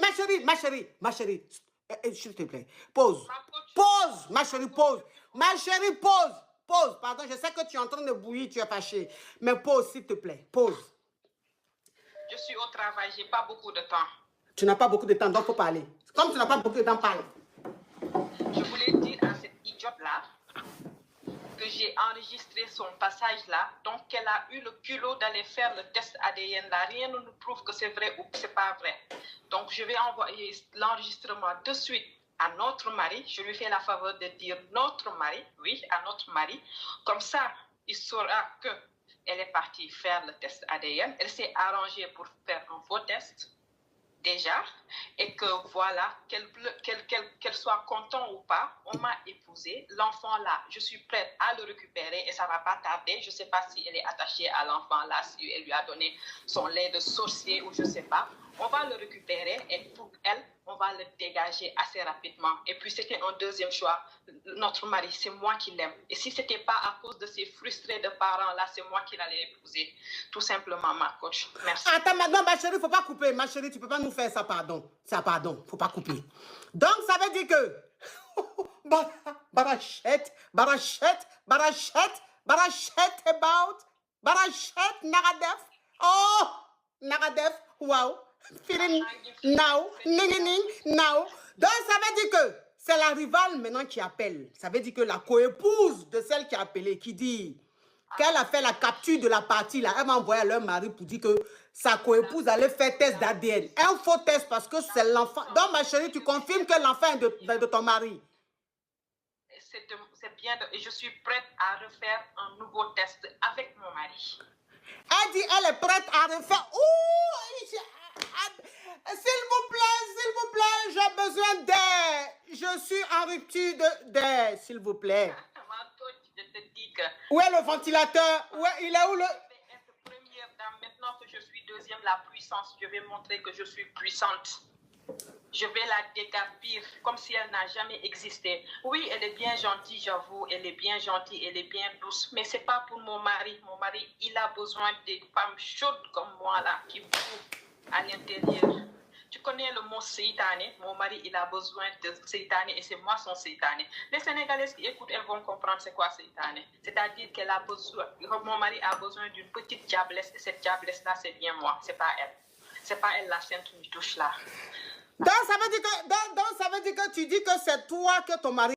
ma chérie, s'il te plaît, pause. Pause, ma chérie, pause. Ma chérie, pause. Pause, pardon, je sais que tu es en train de bouillir, tu es fâchée. Mais pause, s'il te plaît, pause. Je suis au travail, j'ai pas beaucoup de temps. Tu n'as pas beaucoup de temps, donc il faut parler. Comme tu n'as pas beaucoup de temps, parle. Je voulais dire à cette idiote-là que j'ai enregistré son passage là, donc qu'elle a eu le culot d'aller faire le test ADN là. Rien ne nous prouve que c'est vrai ou que c'est pas vrai. Donc je vais envoyer l'enregistrement de suite à notre mari. Je lui fais la faveur de dire notre mari, oui, à notre mari. Comme ça, il saura que elle est partie faire le test ADN. Elle s'est arrangée pour faire un faux test déjà, et que voilà, qu'elle soit content ou pas, on m'a épousée. L'enfant là, je suis prête à le récupérer et ça va pas tarder. Je sais pas si elle est attachée à l'enfant là, si elle lui a donné son lait de sorcier ou je sais pas. On va le récupérer et pour elle, on va le dégager assez rapidement. Et puis c'était un deuxième choix. Notre mari, c'est moi qui l'aime. Et si c'était pas à cause de ces frustrés de parents là, c'est moi qui l'allais épouser. Tout simplement, ma coach. Merci. Attends, maintenant, ma chérie, faut pas couper. Ma chérie, tu peux pas nous faire ça, pardon. Ça, pardon, faut pas couper. Donc, ça veut dire que... Barachette, Nagadef. Oh, Nagadef, wow. Feeling now, now. Donc, ça veut dire que c'est la rivale maintenant qui appelle. Ça veut dire que la coépouse de celle qui a appelé, qui dit qu'elle a fait la capture de la partie là, elle m'a envoyé à leur mari pour dire que sa coépouse allait faire test d'ADN. Un faux test parce que c'est l'enfant. Donc, ma chérie, tu confirmes que l'enfant est de ton mari? C'est bien, et je suis prête à refaire un nouveau test avec mon mari. Elle dit elle est prête à refaire. Ouh, s'il vous plaît, j'ai besoin d'aide. Je suis en rupture d'aide, s'il vous plaît. Je te dis que... Où est le ventilateur? Il est où le... Je vais être première dame. Maintenant que je suis deuxième, la puissance, je vais montrer que je suis puissante. Je vais la décarpir comme si elle n'a jamais existé. Oui, elle est bien gentille, j'avoue. Elle est bien gentille, elle est bien douce. Mais ce n'est pas pour mon mari. Mon mari, il a besoin des femmes chaudes comme moi, là, qui bougent à l'intérieur. Tu connais le mot seitané? Mon mari, il a besoin de seitané et c'est moi son seitané. Les Sénégalaises qui écoutent, elles vont comprendre c'est quoi seitané. C'est-à-dire qu'elle a besoin, mon mari a besoin d'une petite diablesse et cette diablesse-là, c'est bien moi, c'est pas elle. C'est pas elle la sainte touche là. Donc ça veut dire que tu dis que c'est toi que ton mari...